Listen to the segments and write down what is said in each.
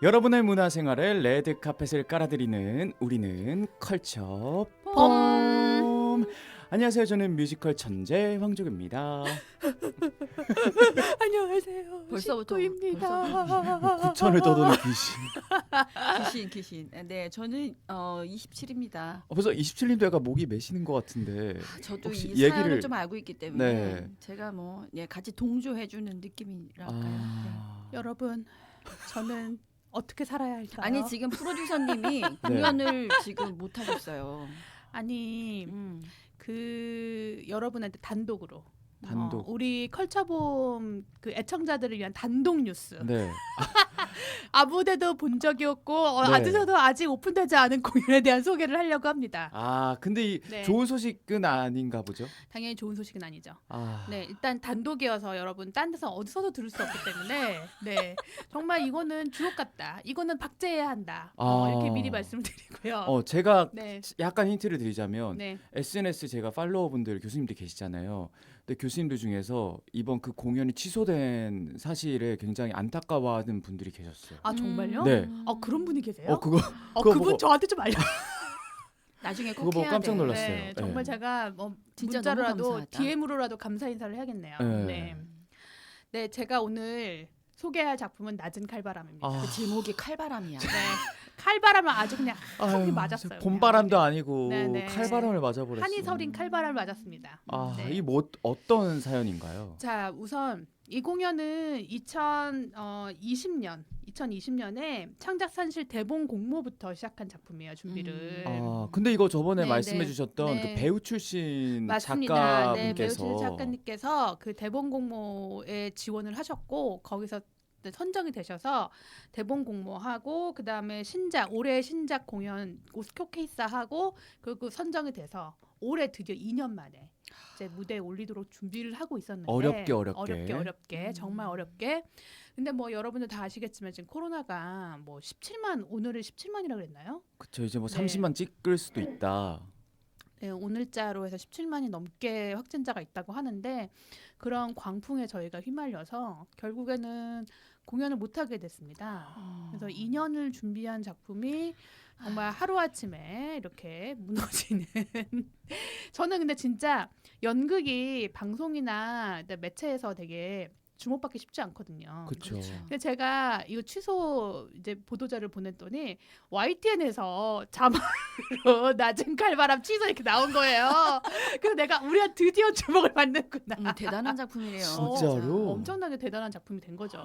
여러분의 문화생활에 레드카펫을 깔아드리는 우리는 컬처 봄. 봄. 안녕하세요. 저는 뮤지컬 천재 황족입니다. 안녕하세요. 벌써부터 식구입니다. 구천을 떠도는 귀신. 귀신. 네, 저는 27입니다. 벌써 27님 돼가 목이 메시는 것 같은데 저도 혹시 이 사연을 좀 알고 있기 때문에 네. 제가 같이 동조해주는 느낌이랄까요. 아... 여러분, 저는 어떻게 살아야 할까요? 아니 지금 프로듀서님이 공연을 지금 못 하셨어요. 아니 그 여러분한테 단독으로 단독. 우리 컬처봄 그 애청자들을 위한 단독 뉴스. 네. 아무데도 본 적이 없고 네. 어디서도 아직 오픈되지 않은 공연에 대한 소개를 하려고 합니다. 아 근데 이 네. 좋은 소식은 아닌가 보죠? 당연히 좋은 소식은 아니죠. 아... 네, 일단 단독이어서 여러분 딴 데서 어디서도 들을 수 없기 때문에 네, 정말 이거는 주옥 같다. 이거는 박제해야 한다. 이렇게 미리 말씀을 드리고요. 제가 네, 약간 힌트를 드리자면 네. SNS 제가 팔로워분들 교수님들 계시잖아요. 근데 교수님들 중에서 이번 그 공연이 취소된 사실에 굉장히 안타까워하는 분들이 계셨어요. 아 정말요? 네. 그런 분이 계세요? 그거 그분 보고- 저한테 좀 알려. 나중에 꼭 그거 보고 해야 깜짝 돼. 놀랐어요. 네, 정말 네. 제가 진짜 문자로라도 너무 감사하다. DM으로라도 감사 인사를 해야겠네요. 네. 네. 네, 제가 오늘 소개할 작품은 낮은 칼바람입니다. 아, 그 제목이 칼바람이야. 네, 칼바람을 아주 그냥 아유, 한이 맞았어요. 봄바람도 그냥. 아니고 네, 네. 칼바람을 맞아버렸어요. 한이 서린 칼바람을 맞았습니다. 아, 네. 이 뭐 어떤 사연인가요? 자, 우선 이 공연은 2020년에 창작산실 대본 공모부터 시작한 작품이에요. 준비를. 아, 근데 이거 저번에 네, 말씀해주셨던 네. 그 배우 출신 맞습니다. 네, 배우 작가분께서 출신 작가님께서 그 대본 공모에 지원을 하셨고 거기서 선정이 되셔서 대본 공모하고 그 다음에 올해 신작 공연 쇼케이스 하고 그리고 선정이 돼서 올해 드디어 2년 만에 이제 무대에 올리도록 준비를 하고 있었는데 어렵게 정말 어렵게. 근데 뭐 여러분들 다 아시겠지만 지금 코로나가 뭐 17만 오늘을 17만이라 그랬나요? 그쵸, 이제 뭐 네. 30만 찍을 수도 있다. 네, 오늘자로 해서 17만이 넘게 확진자가 있다고 하는데 그런 광풍에 저희가 휘말려서 결국에는 공연을 못하게 됐습니다. 그래서 2년을 준비한 작품이 정말 하루아침에 이렇게 무너지는 저는 근데 진짜 연극이 방송이나 매체에서 되게 주목받기 쉽지 않거든요. 그쵸. 근데 제가 이거 취소 이제 보도자를 보냈더니 YTN에서 자막으로 낮은 칼바람 취소 이렇게 나온 거예요. 그래서 내가 우리가 드디어 주목을 받는구나. 대단한 작품이래요. 진짜로? 엄청나게 대단한 작품이 된 거죠.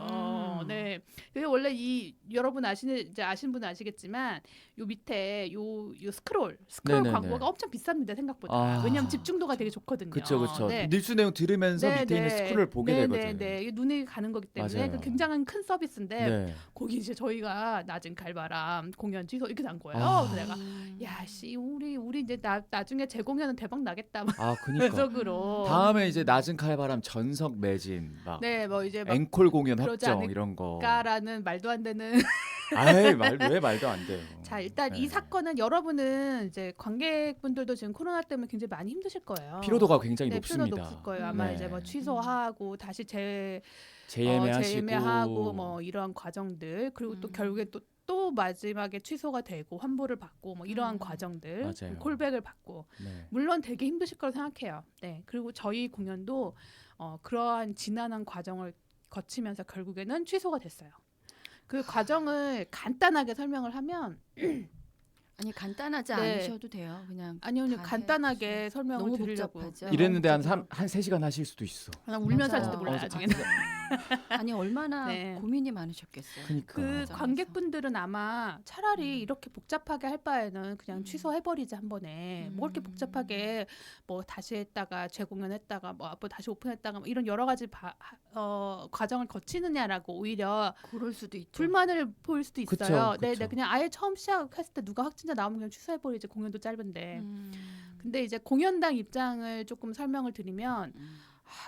네. 그리고 원래 이 여러분 아시는 분은 아시겠지만 요 밑에 요 스크롤 네네네. 광고가 엄청 비쌉니다 생각보다. 아. 왜냐면 집중도가 되게 좋거든요. 그쵸. 네. 뉴스 내용 들으면서 네, 밑에 있는 네. 스크롤을 보게 네, 되거든요. 네, 네. 이게 눈이 가는 거기 때문에 맞아요. 굉장한 큰 서비스인데 네. 거기 이제 저희가 낮은 칼바람 공연 취소 이렇게 난 거예요. 아. 그래서 내가 야씨 우리 이제 나중에 제 공연은 대박 나겠다 막 아, 그니까. 속으로. 다음에 이제 낮은 칼바람 전석 매진 막 네, 뭐 이제 막 앵콜 공연 그러지 확정 이런 거. 까라는 말도 안 되는. 아이, 왜 말도 안 돼요. 자, 일단 네. 이 사건은 여러분은 이제 관객분들도 지금 코로나 때문에 굉장히 많이 힘드실 거예요. 피로도가 굉장히 네, 높습니다. 피로도 높을 거예요. 아마 네. 이제 뭐 취소하고 다시 재예매하시고 재예매하고 뭐 이러한 과정들 그리고 또 음. 결국에 또 마지막에 취소가 되고 환불을 받고 뭐 이러한 과정들 맞아요. 콜백을 받고 네. 물론 되게 힘드실 거라 생각해요. 네. 그리고 저희 공연도 그러한 지난한 과정을 거치면서 결국에는 취소가 됐어요. 그 과정을 간단하게 설명을 하면 아니 간단하지 네. 않으셔도 돼요. 그냥 아니요 다 간단하게 설명을 너무 드리려고 복잡하죠. 이랬는데 한 복잡해요. 3시간 하실 수도 있어. 그냥 울면서 할지도 맞아요. 몰라요. 나중에는. 아니 얼마나 네. 고민이 많으셨겠어요. 그러니까. 그 맞아. 관객분들은 아마 차라리 이렇게 복잡하게 할 바에는 그냥 취소해버리자 한 번에 뭐 이렇게 복잡하게 뭐 다시 했다가 재공연했다가 뭐 앞으로 다시 오픈했다가 뭐 이런 여러 가지 과정을 거치느냐라고 오히려 그럴 수도 있죠. 불만을 보일 수도 그쵸, 있어요. 그쵸. 네, 그냥 아예 처음 시작했을 때 누가 확진자 나오면 그냥 취소해버리지 공연도 짧은데. 근데 이제 공연당 입장을 조금 설명을 드리면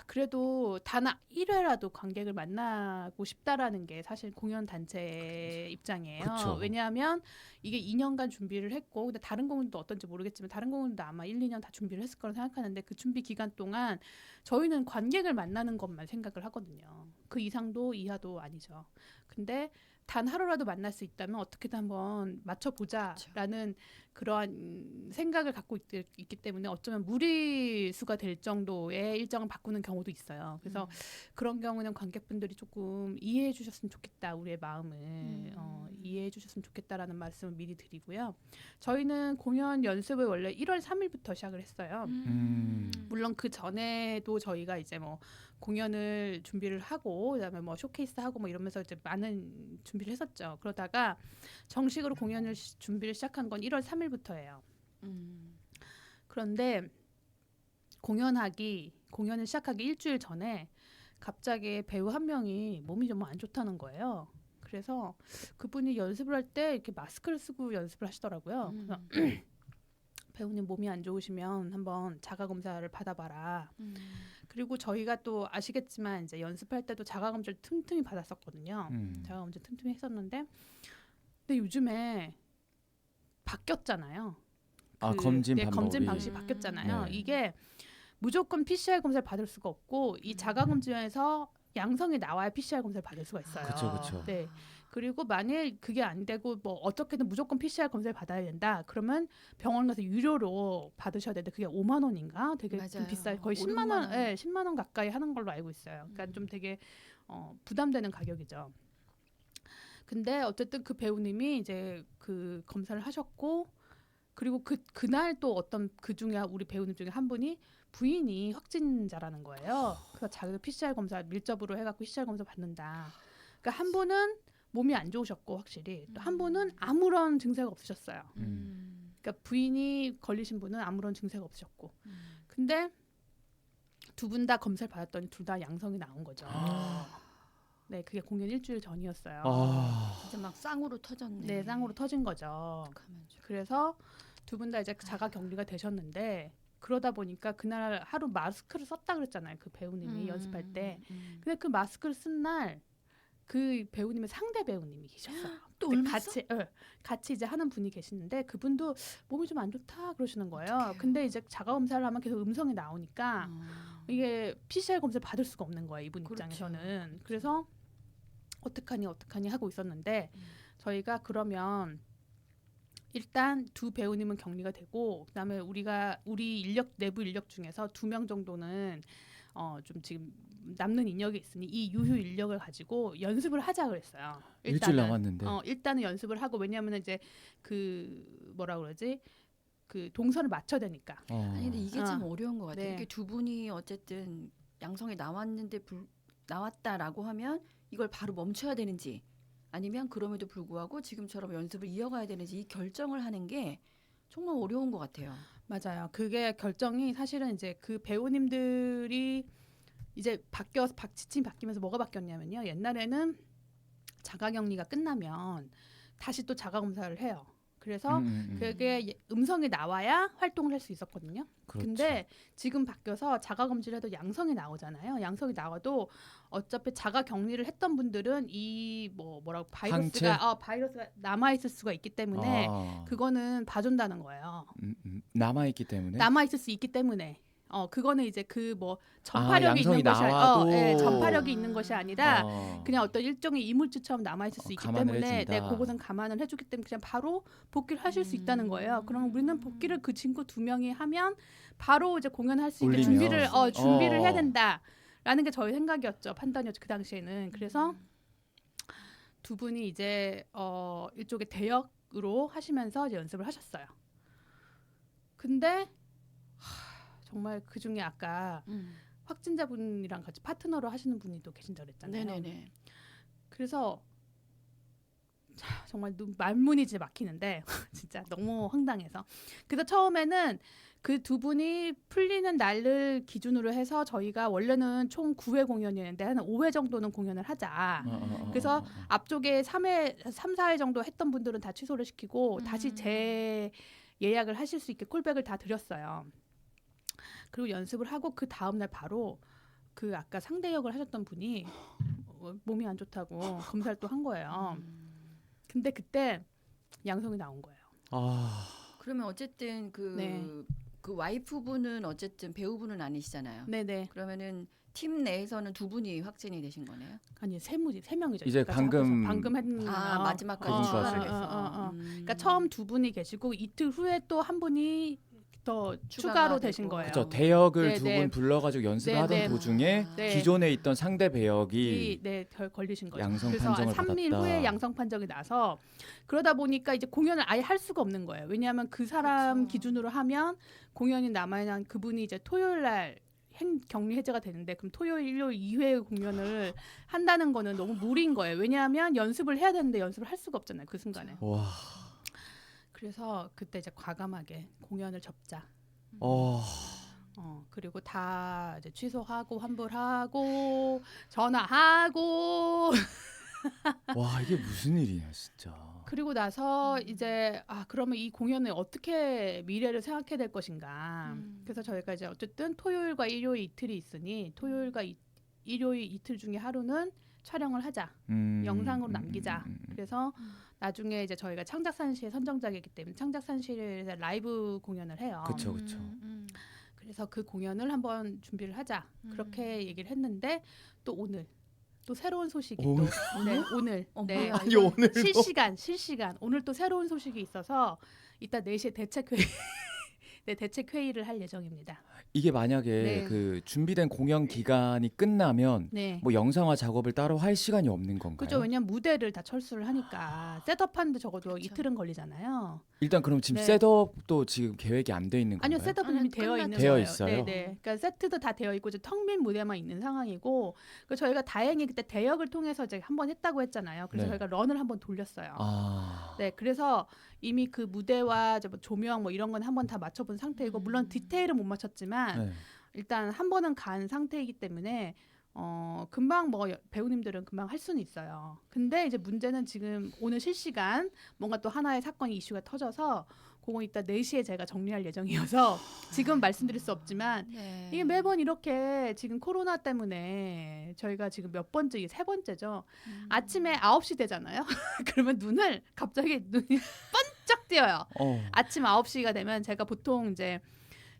그래도 단 1회라도 관객을 만나고 싶다라는 게 사실 공연 단체의 입장이에요. 그쵸. 왜냐하면 이게 2년간 준비를 했고 근데 다른 공연도 어떤지 모르겠지만 다른 공연도 아마 1, 2년 다 준비를 했을 거라 생각하는데 그 준비 기간 동안 저희는 관객을 만나는 것만 생각을 하거든요. 그 이상도 이하도 아니죠. 근데 단 하루라도 만날 수 있다면 어떻게든 한번 맞춰보자라는 그러한 생각을 갖고 있기 때문에 어쩌면 무리수가 될 정도의 일정을 바꾸는 경우도 있어요. 그래서 그런 경우는 관객분들이 조금 이해해 주셨으면 좋겠다. 우리의 마음을 이해해 주셨으면 좋겠다라는 말씀을 미리 드리고요. 저희는 공연 연습을 원래 1월 3일부터 시작을 했어요. 물론 그 전에도 저희가 이제 뭐 공연을 준비를 하고 그다음에 뭐 쇼케이스 하고 뭐 이러면서 이제 많은 준비를 했었죠. 그러다가 정식으로 공연을 준비를 시작한 건 1월 3일부터예요. 그런데 공연을 시작하기 일주일 전에 갑자기 배우 한 명이 몸이 좀 안 좋다는 거예요. 그래서 그분이 연습을 할 때 이렇게 마스크를 쓰고 연습을 하시더라고요. 그래서 배우님 몸이 안 좋으시면 한번 자가 검사를 받아봐라. 그리고 저희가 또 아시겠지만 이제 연습할 때도 자가 검사를 틈틈이 받았었거든요. 자가 검사 틈틈이 했었는데, 근데 요즘에 바뀌었잖아요. 검진 검진 방법이. 방식이 바뀌었잖아요. 네. 이게 무조건 PCR 검사를 받을 수가 없고 이 자가 검진에서 양성이 나와야 PCR 검사를 받을 수가 있어요. 그쵸. 네. 그리고 만일 그게 안 되고 뭐 어떻게든 무조건 PCR 검사를 받아야 된다. 그러면 병원 가서 유료로 받으셔야 되는데 그게 5만 원인가? 되게 좀 맞아요. 비싸요. 거의 5, 10만 6만 원, 원. 네, 10만 원 가까이 하는 걸로 알고 있어요. 그러니까 좀 되게 부담되는 가격이죠. 근데 어쨌든 그 배우님이 이제 그 검사를 하셨고 그리고 그날 또 어떤 그 중에 우리 배우님 중에 한 분이 부인이 확진자라는 거예요. 그래서 자기도 PCR 검사 밀접으로 해갖고 PCR 검사 받는다. 그러니까 한 분은 몸이 안 좋으셨고 확실히 또 한 분은 아무런 증세가 없으셨어요. 그러니까 부인이 걸리신 분은 아무런 증세가 없으셨고 근데 두 분 다 검사를 받았더니 둘 다 양성이 나온 거죠. 네, 그게 공연 일주일 전이었어요. 진짜 막 쌍으로 터졌네. 네, 쌍으로 터진 거죠. 어떡하면 좋아. 그래서 두 분 다 이제 자가 격리가 되셨는데 그러다 보니까 그날 하루 마스크를 썼다 그랬잖아요. 그 배우님이 연습할 때. 근데 그 마스크를 쓴 날 그 배우님의 상대 배우님이 계셨어요. 또 근데 옮았어? 같이 이제 하는 분이 계시는데 그분도 몸이 좀 안 좋다 그러시는 거예요. 어떡해요? 근데 이제 자가 검사를 하면 계속 음성이 나오니까 이게 PCR 검사를 받을 수가 없는 거예요. 이분 그렇죠. 입장에서는. 그래서 어떡하니 하고 있었는데 저희가 그러면 일단 두 배우님은 격리가 되고 그다음에 우리 내부 인력 중에서 2명 정도는 좀 지금 남는 인력이 있으니 이 유휴 인력을 가지고 연습을 하자 그랬어요. 일주일 남았는데. 일단은 연습을 하고 왜냐하면 이제 그 뭐라 그러지 그 동선을 맞춰야 되니까. 아니 근데 이게 참 어려운 것 같아요. 네. 이렇게 두 분이 어쨌든 양성이 나왔는데 나왔다라고 하면 이걸 바로 멈춰야 되는지 아니면 그럼에도 불구하고 지금처럼 연습을 이어가야 되는지 이 결정을 하는 게 정말 어려운 것 같아요. 맞아요. 그게 결정이 사실은 이제 그 배우님들이 이제 지침이 바뀌면서 뭐가 바뀌었냐면요. 옛날에는 자가격리가 끝나면 다시 또 자가검사를 해요. 그래서 그게 음성이 나와야 활동을 할 수 있었거든요. 그렇죠. 근데 지금 바뀌어서 자가검진을 해도 양성이 나오잖아요. 양성이 나와도 어차피 자가격리를 했던 분들은 이 뭐라고 바이러스가 남아있을 수가 있기 때문에 그거는 봐준다는 거예요. 남아있기 때문에. 남아있을 수 있기 때문에. 그거는 이제 그 뭐 전파력이 있는 것이 전파력이 있는 것이 아니라 그냥 어떤 일종의 이물질처럼 남아 있을 수 있기 때문에 그것은 감안을 해주기 때문에 그냥 바로 복귀를 하실 수 있다는 거예요. 그럼 우리는 복귀를 그 친구 2명이 하면 바로 이제 공연할 수 있게 준비를 해야 된다라는 게 저희 생각이었죠. 판단이었죠. 그 당시에는. 그래서 두 분이 이제 일종의 대역으로 하시면서 이제 연습을 하셨어요. 근데 정말 그 중에 아까 확진자분이랑 같이 파트너로 하시는 분이 또 계신다 그랬잖아요. 네네네. 그래서 정말 말문이 이제 막히는데 진짜 너무 황당해서. 그래서 처음에는 그 두 분이 풀리는 날을 기준으로 해서 저희가 원래는 총 9회 공연이었는데 한 5회 정도는 공연을 하자. 그래서 앞쪽에 3, 4회 정도 했던 분들은 다 취소를 시키고 다시 재예약을 하실 수 있게 콜백을 다 드렸어요. 그리고 연습을 하고 그 다음날 바로 그 아까 상대 역을 하셨던 분이 몸이 안 좋다고 검사를 또 한 거예요. 근데 그때 양성이 나온 거예요. 그러면 어쨌든 그 와이프분은 어쨌든 배우분은 아니시잖아요. 네네. 그러면은 팀 내에서는 두 분이 확진이 되신 거네요. 아니 세 명이죠. 이제 방금 했는 마지막까지 어, 추가를 어, 해서. 그러니까 처음 두 분이 계시고 이틀 후에 또 한 분이 더 추가로 되신 되고. 거예요. 그렇죠. 대역을 네, 두 네. 분 불러가지고 연습하던 네, 네. 도중에 네. 기존에 있던 상대 배역이 걸리신 거죠. 양성 그래서 판정을 3일 받았다. 후에 양성 판정이 나서 그러다 보니까 이제 공연을 아예 할 수가 없는 거예요. 왜냐하면 그 사람 그렇죠. 기준으로 하면 공연이 남아있는 그분이 이제 토요일 날 격리 해제가 되는데 그럼 토요일, 일요일 2회 공연을 한다는 거는 너무 무리인 거예요. 왜냐하면 연습을 해야 되는데 연습을 할 수가 없잖아요. 그 순간에. 와, 그래서 그때 이제 과감하게 공연을 접자. 어, 그리고 다 이제 취소하고 환불하고 전화하고 와 이게 무슨 일이냐 진짜. 그리고 나서 이제 그러면 이 공연을 어떻게 미래를 생각해야 될 것인가. 그래서 저희가 이제 어쨌든 토요일과 일요일 이틀이 있으니 토요일과 일요일 이틀 중에 하루는 촬영을 하자. 영상으로 남기자. 그래서 나중에 이제 저희가 창작산시의 선정작이기 때문에 창작산시에서 라이브 공연을 해요. 그쵸 그쵸. 그래서 그 공연을 한번 준비를 하자. 그렇게 얘기를 했는데 또 오늘 또 새로운 소식이 또 오늘? 네, 오늘 네. 뭐야, 아니 이건 오늘도 실시간 오늘 또 새로운 소식이 있어서 이따 4시에 대책 회의를 할 예정입니다. 이게 만약에 네. 그 준비된 공연 기간이 끝나면 네. 뭐 영상화 작업을 따로 할 시간이 없는 건가요? 그죠. 왜냐면 무대를 다 철수를 하니까 셋업하는데 적어도 그쵸. 이틀은 걸리잖아요. 일단 그럼 지금 네. 셋업도 지금 계획이 안 돼 있는 건가요? 아니요, 셋업은 이미 아니, 되어 있는 되어 거예요. 있어요? 네. 그러니까 세트도 다 되어 있고 이제 텅 빈 무대만 있는 상황이고 그 저희가 다행히 그때 대역을 통해서 이제 한번 했다고 했잖아요. 그래서 네. 저희가 런을 한번 돌렸어요. 아, 네, 그래서 이미 그 무대와 이제 뭐 조명 뭐 이런 건 한번 다 맞춰본 상태이고 물론 디테일은 못 맞췄지만 네. 일단 한 번은 간 상태이기 때문에 금방 뭐 배우님들은 금방 할 수는 있어요. 근데 이제 문제는 지금 오늘 실시간 뭔가 또 하나의 사건이 이슈가 터져서 그거 이따 4시에 제가 정리할 예정이어서 지금 말씀드릴 수 없지만 네. 이게 매번 이렇게 지금 코로나 때문에 저희가 지금 몇 번째, 이게 3번째죠. 아침에 9시 되잖아요. 그러면 갑자기 눈이 번쩍 띄어요. 아침 9시가 되면 제가 보통 이제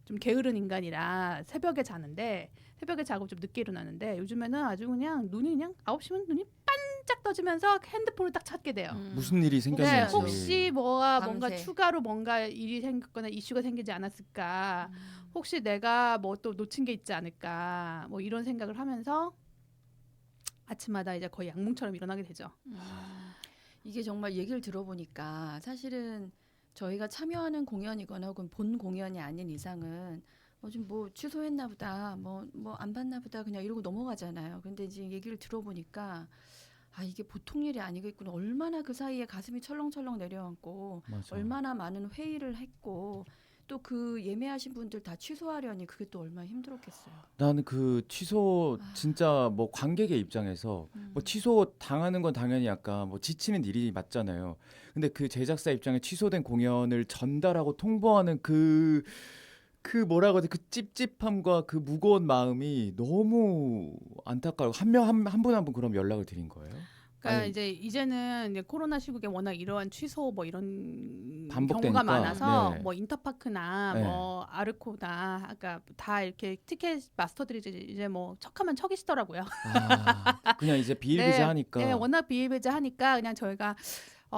좀 게으른 인간이라 새벽에 자는데 새벽에 자고 좀 늦게 일어나는데 요즘에는 아주 그냥 눈이 그냥 9시면 눈이 반짝 떠지면서 핸드폰을 딱 찾게 돼요. 무슨 일이 네, 생겼는지. 혹시 뭔가 밤새. 추가로 뭔가 일이 생겼거나 이슈가 생기지 않았을까? 혹시 내가 뭐 또 놓친 게 있지 않을까? 뭐 이런 생각을 하면서 아침마다 이제 거의 악몽처럼 일어나게 되죠. 이게 정말 얘기를 들어보니까 사실은 저희가 참여하는 공연이거나 혹은 본 공연이 아닌 이상은 좀 뭐 취소했나 보다, 뭐 안 봤나 보다 그냥 이러고 넘어가잖아요. 근데 이제 얘기를 들어보니까 이게 보통 일이 아니겠구나. 얼마나 그 사이에 가슴이 철렁철렁 내려앉고 맞아. 얼마나 많은 회의를 했고 또 그 예매하신 분들 다 취소하려니 그게 또 얼마나 힘들었겠어요. 나는 그 취소 진짜 뭐 관객의 입장에서 뭐 취소 당하는 건 당연히 약간 뭐 지치는 일이 맞잖아요. 근데 그 제작사 입장에 취소된 공연을 전달하고 통보하는 그 뭐라고 하지? 그 찝찝함과 그 무거운 마음이 너무 안타까워. 한 분 한 분 그럼 연락을 드린 거예요? 그러니까 아니, 이제는 이제 코로나 시국에 워낙 이러한 취소 뭐 이런 반복되니까. 경우가 많아서 네. 뭐 인터파크나 네. 뭐 아르코나 그러니까 다 이렇게 티켓 마스터들이 이제 뭐 척하면 척이시더라고요. 그냥 이제 비일비재하니까. 네, 워낙 비일비재하니까 그냥 저희가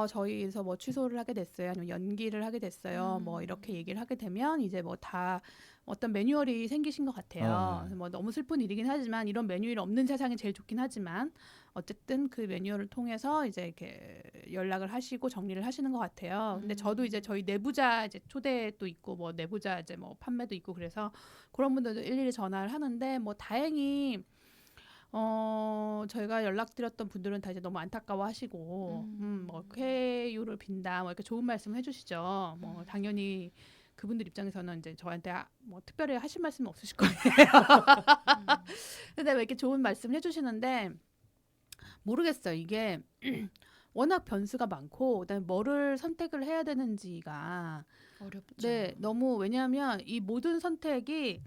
저희에서 뭐 취소를 하게 됐어요, 아니면 연기를 하게 됐어요, 뭐 이렇게 얘기를 하게 되면 이제 뭐 다 어떤 매뉴얼이 생기신 것 같아요. 네. 뭐 너무 슬픈 일이긴 하지만 이런 매뉴얼이 없는 세상이 제일 좋긴 하지만 어쨌든 그 매뉴얼을 통해서 이제 이렇게 연락을 하시고 정리를 하시는 것 같아요. 근데 저도 이제 저희 내부자 이제 초대도 있고 뭐 내부자 이제 뭐 판매도 있고 그래서 그런 분들도 일일이 전화를 하는데 뭐 다행히 저희가 연락드렸던 분들은 다 이제 너무 안타까워하시고, 뭐 쾌유를 빈다, 뭐 이렇게 좋은 말씀 해주시죠. 뭐 당연히 그분들 입장에서는 이제 저한테 뭐 특별히 하실 말씀은 없으실 거예요. 근데 왜 이렇게 좋은 말씀 해주시는데 모르겠어요. 이게 워낙 변수가 많고, 그다음에 뭐를 선택을 해야 되는지가 어렵죠. 네, 너무 왜냐하면 이 모든 선택이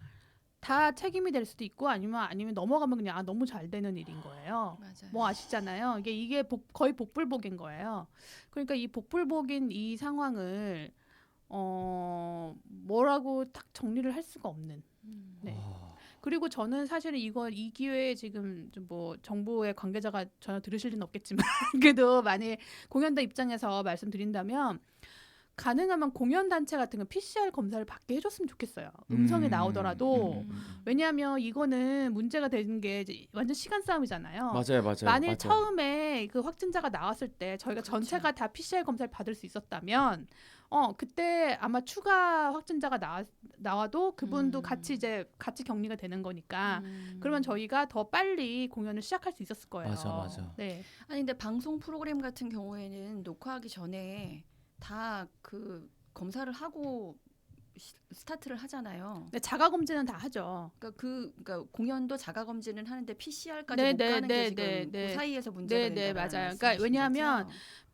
다 책임이 될 수도 있고 아니면 넘어가면 그냥 너무 잘 되는 일인 거예요. 맞아요. 뭐 아시잖아요. 이게 거의 복불복인 거예요. 그러니까 이 복불복인 이 상황을 뭐라고 딱 정리를 할 수가 없는. 네. 아, 그리고 저는 사실은 이 기회에 지금 좀 뭐 정부의 관계자가 전혀 들으실 리는 없겠지만 그래도 만약 공연단 입장에서 말씀드린다면 가능하면 공연 단체 같은 건 PCR 검사를 받게 해줬으면 좋겠어요. 음성이 나오더라도. 왜냐하면 이거는 문제가 되는 게 이제 완전 시간 싸움이잖아요. 맞아요. 만일 맞아요. 처음에 그 확진자가 나왔을 때 저희가 그렇죠. 전체가 다 PCR 검사를 받을 수 있었다면 그때 아마 추가 확진자가 나와도 그분도 같이 격리가 되는 거니까 그러면 저희가 더 빨리 공연을 시작할 수 있었을 거예요. 맞아. 네. 아니 근데 방송 프로그램 같은 경우에는 녹화하기 전에 다 그 검사를 하고 스타트를 하잖아요. 네, 자가 검진은 다 하죠. 그러니까 공연도 자가 검진을 하는데 PCR까지 네, 못 네, 가는 네, 게 지금 네, 그 네. 사이에서 문제가 네, 네, 된다는 맞아요. 말씀이신 그러니까 왜냐하면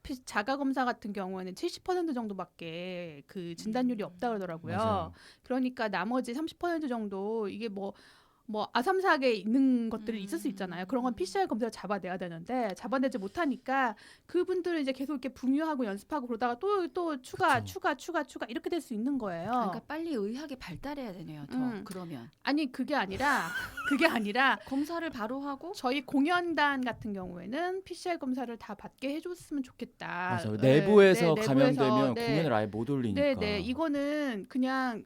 거죠? 자가 검사 같은 경우에는 70% 정도밖에 그 진단율이 없다 그러더라고요. 맞아요. 그러니까 나머지 30% 정도 이게 뭐 아삼사하게 있는 것들이 있을 수 있잖아요. 그런 건 PCR 검사를 잡아내야 되는데 잡아내지 못하니까 그분들은 이제 계속 이렇게 분유하고 연습하고 그러다가 또 추가 이렇게 될 수 있는 거예요. 그러니까 빨리 의학이 발달해야 되네요. 더 그러면 아니 그게 아니라 검사를 바로 하고 저희 공연단 같은 경우에는 PCR 검사를 다 받게 해줬으면 좋겠다. 맞아요. 네, 내부에서 네, 감염되면 네. 공연을 아예 못 올리니까. 네, 이거는 그냥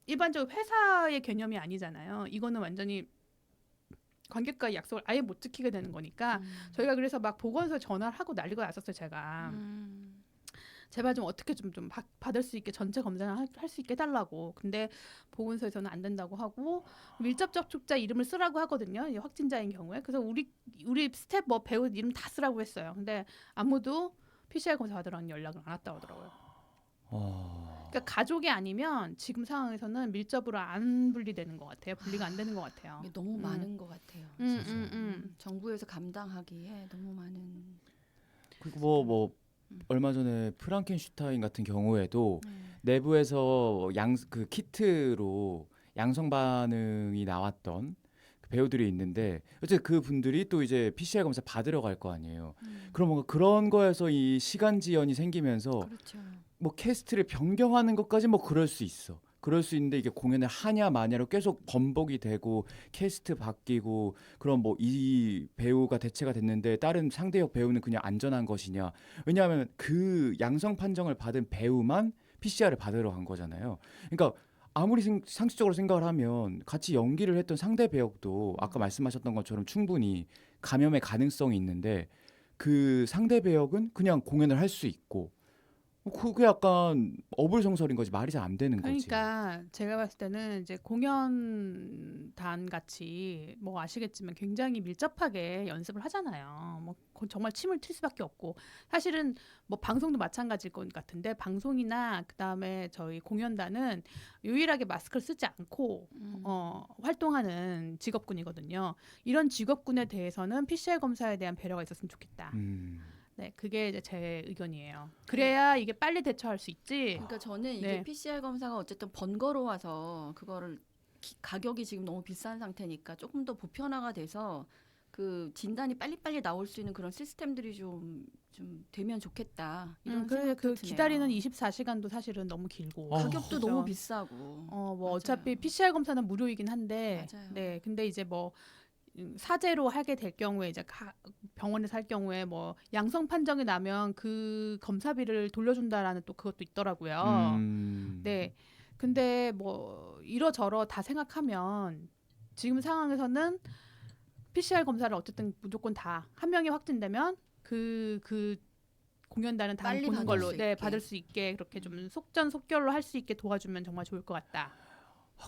일반적 회사의 개념이 아니잖아요. 이거는 완전히 관객과의 약속을 아예 못 지키게 되는 거니까 저희가 그래서 막 보건소에 전화를 하고 난리가 났었어요. 제가 제발 좀 어떻게 좀 받을 수 있게 전체 검사를 할 수 있게 해달라고. 근데 보건소에서는 안 된다고 하고 밀접 접촉자 이름을 쓰라고 하거든요. 이 확진자인 경우에. 그래서 우리 스텝 뭐 배우 이름 다 쓰라고 했어요. 근데 아무도 PCR 검사 받으라는 연락을 안 왔다고 하더라고요. 그러니까 가족이 아니면 지금 상황에서는 밀접으로 안 분리되는 것 같아요. 분리가 안 되는 것 같아요. 이게 너무 많은 것 같아요. 정부에서 감당하기에 너무 많은. 그리고 뭐 얼마 전에 프랑켄슈타인 같은 경우에도 내부에서 그 키트로 양성 반응이 나왔던 그 배우들이 있는데 어쨌든 그 분들이 또 이제 PCR 검사 받으러 갈 거 아니에요. 그럼 뭔가 그런 거에서 이 시간 지연이 생기면서 그렇죠. 뭐 캐스트를 변경하는 것까지 뭐 그럴 수 있어. 그럴 수 있는데 이게 공연을 하냐 마냐로 계속 번복이 되고 캐스트 바뀌고 그럼 뭐 이 배우가 대체가 됐는데 다른 상대역 배우는 그냥 안전한 것이냐. 왜냐하면 그 양성 판정을 받은 배우만 PCR을 받으러 간 거잖아요. 그러니까 아무리 상식적으로 생각을 하면 같이 연기를 했던 상대 배역도 아까 말씀하셨던 것처럼 충분히 감염의 가능성이 있는데 그 상대 배역은 그냥 공연을 할 수 있고 그게 약간 어불성설인 거지. 말이 잘 안 되는 거지. 그러니까 제가 봤을 때는 이제 공연단 같이 뭐 아시겠지만 굉장히 밀접하게 연습을 하잖아요. 뭐 정말 침을 튈 수밖에 없고 사실은 뭐 방송도 마찬가지일 것 같은데 방송이나 그다음에 저희 공연단은 유일하게 마스크를 쓰지 않고 활동하는 직업군이거든요. 이런 직업군에 대해서는 PCR 검사에 대한 배려가 있었으면 좋겠다. 네, 그게 이제 제 의견이에요. 그래야 이게 빨리 대처할 수 있지. 그러니까 저는 이게 네. PCR 검사가 어쨌든 번거로워서 그거를 가격이 지금 너무 비싼 상태니까 조금 더 보편화가 돼서 그 진단이 빨리빨리 나올 수 있는 그런 시스템들이 좀 되면 좋겠다. 이런 그래 생각도 그 드네요. 기다리는 24시간도 사실은 너무 길고 가격도 그죠? 너무 비싸고. 뭐 맞아요. 어차피 PCR 검사는 무료이긴 한데 맞아요. 네 근데 이제 뭐 사제로 하게 될 경우에 이제 병원에서 할 경우에 뭐 양성 판정이 나면 그 검사비를 돌려준다라는 또 그것도 있더라고요. 네 근데 뭐 이러저러 다 생각하면 지금 상황에서는 PCR 검사를 어쨌든 무조건 다 한 명이 확진되면 그 공연단은 다 빨리 보는 받을 걸로 수 네 있게. 받을 수 있게 그렇게 좀 속전속결로 할 수 있게 도와주면 정말 좋을 것 같다.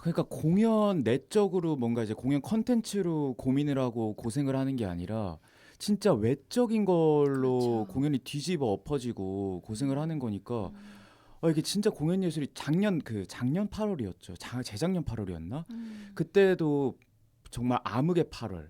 그러니까 공연 내적으로 뭔가 이제 공연 컨텐츠로 고민을 하고 고생을 하는 게 아니라 진짜 외적인 걸로 그렇죠. 공연이 뒤집어 엎어지고 고생을 하는 거니까 이게 진짜 공연 예술이 작년 8월이었죠. 재작년 8월이었나? 그때도 정말 암흑의 8월.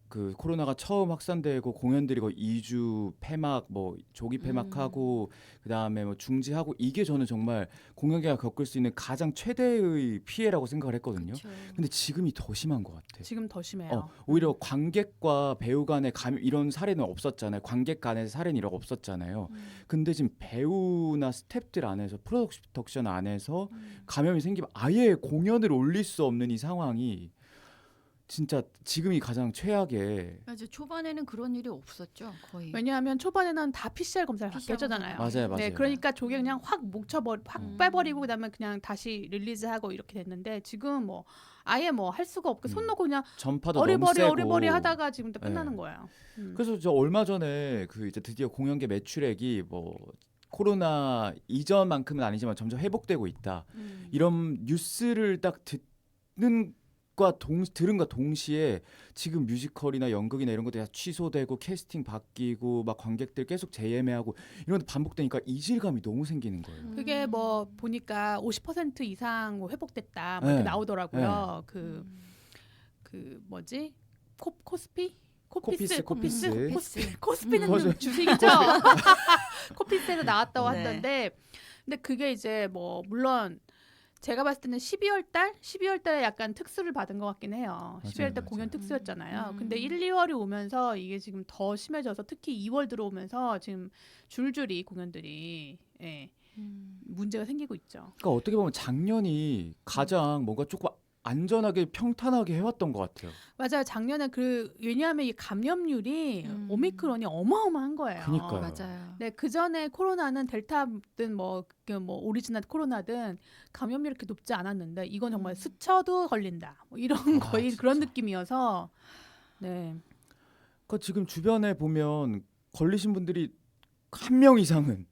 그 코로나가 처음 확산되고 공연들이 거의 2주 폐막 뭐 조기 폐막하고 그다음에 뭐 중지하고 이게 저는 정말 공연계가 겪을 수 있는 가장 최대의 피해라고 생각을 했거든요. 그쵸. 근데 지금이 더 심한 것 같아. 지금 더 심해요. 오히려 관객과 배우 간의 감염 이런 사례는 없었잖아요. 관객 간의 사례는 이런 거 없었잖아요. 근데 지금 배우나 스태프들 안에서 프로덕션 안에서 감염이 생기면 아예 공연을 올릴 수 없는 이 상황이 진짜 지금이 가장 최악의. 맞아. 초반에는 그런 일이 없었죠. 거의. 왜냐하면 초반에는 다 PCR 검사를 받게 PCR 해주잖아요. 맞아요, 맞아요. 네, 그러니까 조개 그냥 확 확 음. 빼버리고 그다음에 그냥 다시 릴리즈하고 이렇게 됐는데 지금 뭐 아예 뭐 할 수가 없고 손 놓고 그냥 전파도 너무 어리버리 세고. 어리버리 하다가 지금 또 끝나는 네. 거예요. 그래서 저 얼마 전에 그 이제 드디어 공연계 매출액이 뭐 코로나 이전만큼은 아니지만 점점 회복되고 있다. 이런 뉴스를 딱 들은과 동시에 지금 뮤지컬이나 연극이나 이런 것들이 다 취소되고 캐스팅 바뀌고 막 관객들 계속 재예매하고 이런 데 반복되니까 이질감이 너무 생기는 거예요. 그게 뭐 보니까 50% 이상 뭐 회복됐다 뭐 이렇게 네. 나오더라고요. 그 뭐지 코스피? 코피스. 코스피는 맞아요. 좀 주식이죠. 코피스에서 나왔다고 네. 하던데, 근데 그게 이제 뭐 물론 제가 봤을 때는 12월 달에 약간 특수를 받은 것 같긴 해요. 12월 달 맞아요. 공연 특수였잖아요. 음. 근데 1, 2월이 오면서 이게 지금 더 심해져서 특히 2월 들어오면서 지금 줄줄이 공연들이 문제가 생기고 있죠. 그러니까 어떻게 보면 작년이 가장 뭔가 조금 안전하게 평탄하게 해왔던 것 같아요. 맞아요. 작년에 왜냐하면 이 감염률이 오미크론이 어마어마한 거예요. 그니까요. 맞아요. 네, 그 전에 코로나는 델타든 뭐 오리지널 코로나든 감염률이 그렇게 높지 않았는데 이건 정말 스쳐도 걸린다. 뭐 이런 거의 진짜. 그런 느낌이어서 네. 그러니까 지금 주변에 보면 걸리신 분들이 한 명 이상은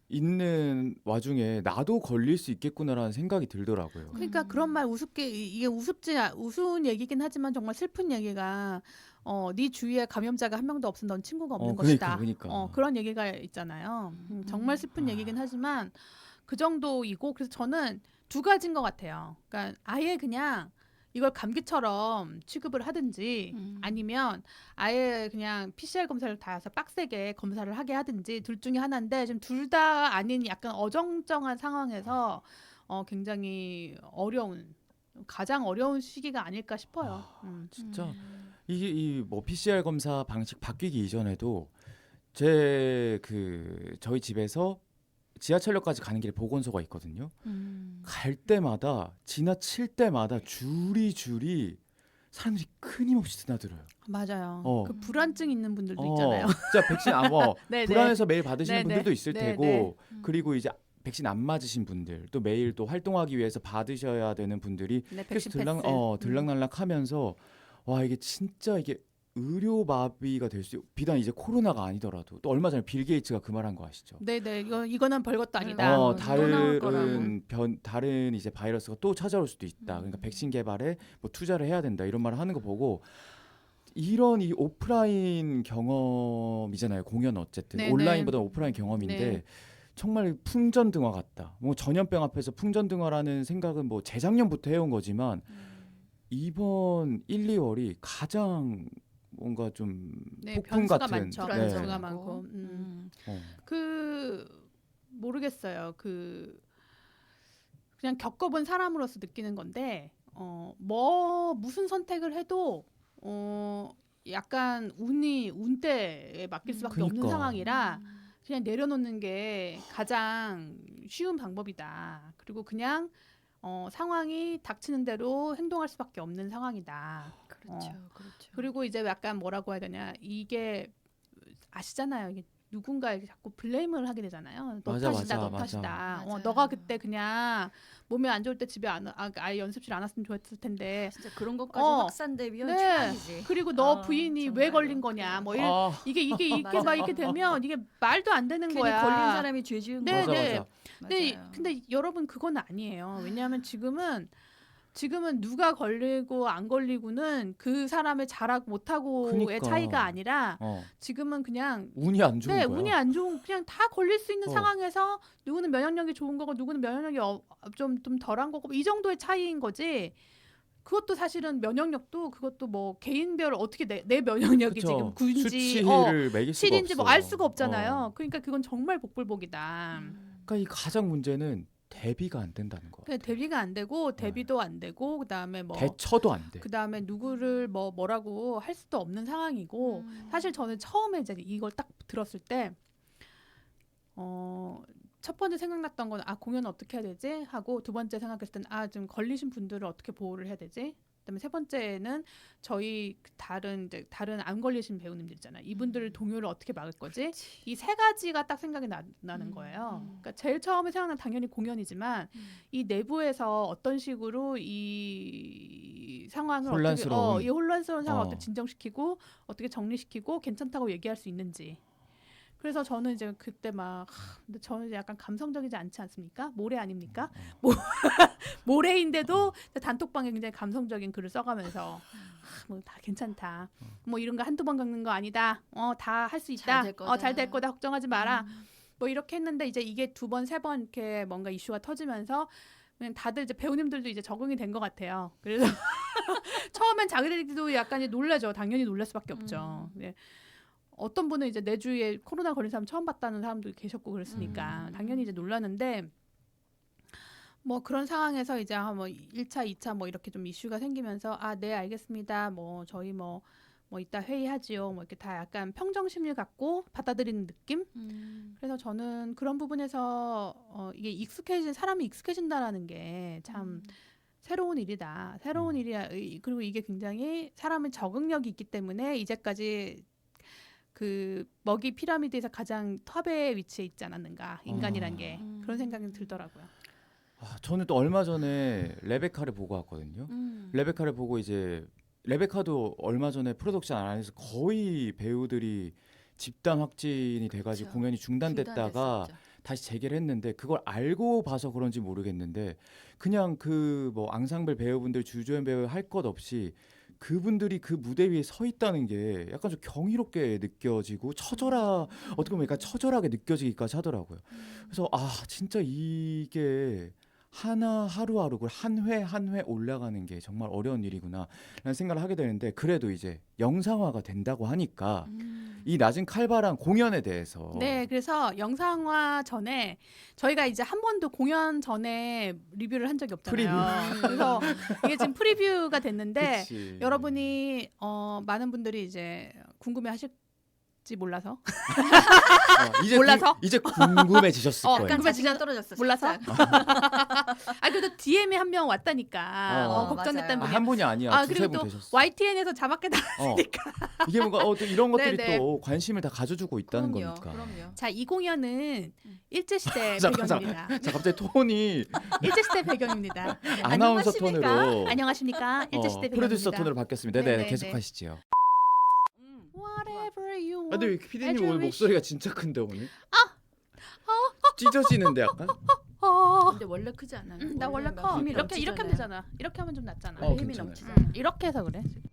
있는 와중에 나도 걸릴 수 있겠구나라는 생각이 들더라고요. 그러니까 그런 말 우습게 이게 우스운 얘기긴 하지만 정말 슬픈 얘기가 네 주위에 감염자가 한 명도 없으면 넌 친구가 없는 것이다. 그러니까. 그런 얘기가 있잖아요. 정말 슬픈 얘기긴 하지만 그 정도이고 그래서 저는 두 가지인 것 같아요. 그러니까 아예 그냥 이걸 감기처럼 취급을 하든지 아니면 아예 그냥 PCR 검사를 다 해서 빡세게 검사를 하게 하든지 둘 중에 하나인데 지금 둘 다 아닌 약간 어정쩡한 상황에서 굉장히 가장 어려운 시기가 아닐까 싶어요. 진짜 이게 이 뭐 PCR 검사 방식 바뀌기 이전에도 저희 집에서 지하철역까지 가는 길에 보건소가 있거든요. 갈 때마다 지나칠 때마다 줄이 사람들이 끊임없이 드나들어요. 맞아요. 어. 그 불안증 있는 분들도 있잖아요. 진짜 백신 네, 불안해서 매일 받으시는 네, 분들도 네. 있을 네, 테고 네. 그리고 이제 백신 안 맞으신 분들 또 매일 또 활동하기 위해서 받으셔야 되는 분들이 네, 계속 백신 패스. 들락날락하면서 와 이게 진짜 이게 의료 마비가 될 수 비단 이제 코로나가 아니더라도 또 얼마 전에 빌 게이츠가 그 말한 거 아시죠? 네네 이거는 별것도 아니다. 또 나올 다른 이제 바이러스가 또 찾아올 수도 있다. 그러니까 백신 개발에 뭐 투자를 해야 된다 이런 말을 하는 거 보고 이런 이 오프라인 경험이잖아요. 공연 어쨌든 네네. 온라인보다 오프라인 경험인데 네. 정말 풍전등화 같다. 뭐 전염병 앞에서 풍전등화라는 생각은 뭐 재작년부터 해온 거지만 이번 1, 2월이 가장 뭔가 좀 네, 폭풍 변수가 같은 많죠. 불안정하고. 변수가 많고. 모르겠어요. 그냥 겪어본 사람으로서 느끼는 건데 무슨 선택을 해도 약간 운때에 맡길 수밖에 없는 그러니까. 상황이라 그냥 내려놓는 게 가장 쉬운 방법이다. 그리고 그냥 상황이 닥치는 대로 행동할 수밖에 없는 상황이다. 그렇죠. 그리고 이제 약간 뭐라고 해야 되냐 이게 아시잖아요. 이게 누군가에게 자꾸 블레임을 하게 되잖아요. 너 맞아, 탓이다, 맞아, 너 맞아. 탓이다. 맞아요. 너가 그때 그냥 몸이 안 좋을 때 집에 아예 연습실 안 왔으면 좋았을 텐데. 진짜 그런 것까지 확산되면 네. 최악이지. 그리고 너 부인이 왜 정말로. 걸린 거냐. 뭐 이런 아, 이게 막 맞아요. 이렇게 되면 이게 말도 안 되는 괜히 거야. 걸린 사람이 죄 지은 네, 거. 네. 맞아요. 근데 여러분 그건 아니에요. 왜냐하면 지금은 누가 걸리고 안 걸리고는 그 사람의 잘하고 못하고의 그니까. 차이가 아니라 어. 지금은 그냥 운이 안 좋은 거야. 운이 안 좋은 그냥 다 걸릴 수 있는 어. 상황에서 누구는 면역력이 좋은 거고 누구는 면역력이 좀 덜한 거고 이 정도의 차이인 거지. 그것도 사실은 면역력도 그것도 뭐 개인별 어떻게 내 면역력이 그쵸. 지금 9인지 수치를 매길 수가 7인지 뭐 없어. 알 수가 없잖아요. 그러니까 그건 정말 복불복이다. 그러니까 이 가장 문제는 대비가 안 된다는 거. 그러니까 대비가 안 되고 대비도 안 되고 그다음에 뭐 대처도 안 돼. 그다음에 누구를 뭐라고 할 수도 없는 상황이고 사실 저는 처음에 이제 이걸 딱 들었을 때 첫 번째 생각났던 건 공연을 어떻게 해야 되지 하고 두 번째 생각했을 때는 좀 걸리신 분들을 어떻게 보호를 해야 되지. 그다음에 세 번째는 저희 다른 안 걸리신 배우님들 있잖아요. 이분들을 동요를 어떻게 막을 거지? 이 세 가지가 딱 생각이 나는 거예요. 그러니까 제일 처음에 생각난 당연히 공연이지만 이 내부에서 어떤 식으로 이 상황을 혼란스러운. 이 혼란스러운 상황을 어. 어떻게 진정시키고 어떻게 정리시키고 괜찮다고 얘기할 수 있는지. 그래서 저는 이제 그때 근데 저는 이제 약간 감성적이지 않지 않습니까? 모래 아닙니까? 모래인데도 단톡방에 굉장히 감성적인 글을 써가면서 뭐 다 괜찮다. 뭐 이런 거 한두 번 겪는 거 아니다. 다 할 수 있다. 잘 될 거다. 걱정하지 마라. 뭐 이렇게 했는데 이제 이게 두 번, 세 번 이렇게 뭔가 이슈가 터지면서 그냥 다들 이제 배우님들도 이제 적응이 된 것 같아요. 그래서 처음엔 자기들도 약간 이제 놀라죠. 당연히 놀랄 수밖에 없죠. 네. 어떤 분은 이제 내 주위에 코로나 걸린 사람 처음 봤다는 사람도 계셨고 그랬으니까 당연히 이제 놀랐는데 뭐 그런 상황에서 이제 뭐 1차, 2차 뭐 이렇게 좀 이슈가 생기면서 네 알겠습니다. 뭐 저희 뭐 이따 회의하지요. 뭐 이렇게 다 약간 평정심을 갖고 받아들이는 느낌? 그래서 저는 그런 부분에서 이게 사람이 익숙해진다라는 게 참 새로운 일이다. 새로운 일이야. 그리고 이게 굉장히 사람의 적응력이 있기 때문에 이제까지 그 먹이 피라미드에서 가장 탑에 위치해 있지 않았는가 인간이란 게 그런 생각이 들더라고요. 저는 또 얼마 전에 레베카를 보고 왔거든요. 레베카를 보고 이제 레베카도 얼마 전에 프로덕션 안에서 거의 배우들이 집단 확진이 돼가지고 그쵸. 공연이 중단됐다가 중단됐었죠. 다시 재개를 했는데 그걸 알고 봐서 그런지 모르겠는데 그냥 그 뭐 앙상블 배우분들 주조연 배우 할 것 없이 그분들이 그 무대 위에 서 있다는 게 약간 좀 경이롭게 느껴지고 어떻게 보면 약간 처절하게 느껴지기까지 하더라고요. 그래서 진짜 이게 하루하루 그걸 한 회 한 회 올라가는 게 정말 어려운 일이구나 라는 생각을 하게 되는데 그래도 이제 영상화가 된다고 하니까 이 낮은 칼바람 공연에 대해서 네, 그래서 영상화 전에 저희가 이제 한 번도 공연 전에 리뷰를 한 적이 없잖아요. 그래서 이게 지금 프리뷰가 됐는데 그치. 여러분이 많은 분들이 이제 궁금해하실지 몰라서 이제 몰라서? 이제 궁금해지셨을 거예요. 약간 그거 자신감 떨어졌어. 몰라서? 살짝. 그래도 DM에 한 명 왔다니까 걱정됐다는 맞아요. 분이 한 분이 아니야 두세 그리고 분 또 되셨어. YTN에서 자막에 이게 뭔가 또 이런 것들이 네네. 또 관심을 다 가져주고 있다는 그럼요. 거니까. 그럼요. 자, 이 공연은 일제시대 잠깐. 배경입니다. 자 갑자기 톤이 일제시대 배경입니다. 네. 아나운서 안녕하십니까? 톤으로 안녕하십니까? 일제시대 배경입니다. 프로듀서 톤으로 바뀌었습니다. 네네 네네네. 계속하시죠. Whatever you want. 근데 피디님 as you 오늘 wish. 목소리가 진짜 큰데 오늘? 찢어지는데 약간? 근데 원래 크지 않아요. 나 원래 막 커. 힘이 이렇게 하면 넘치잖아요. 되잖아. 이렇게 하면 좀 낫잖아. 어, 힘이 괜찮아요. 넘치잖아요. 이렇게 해서 그래. 지금.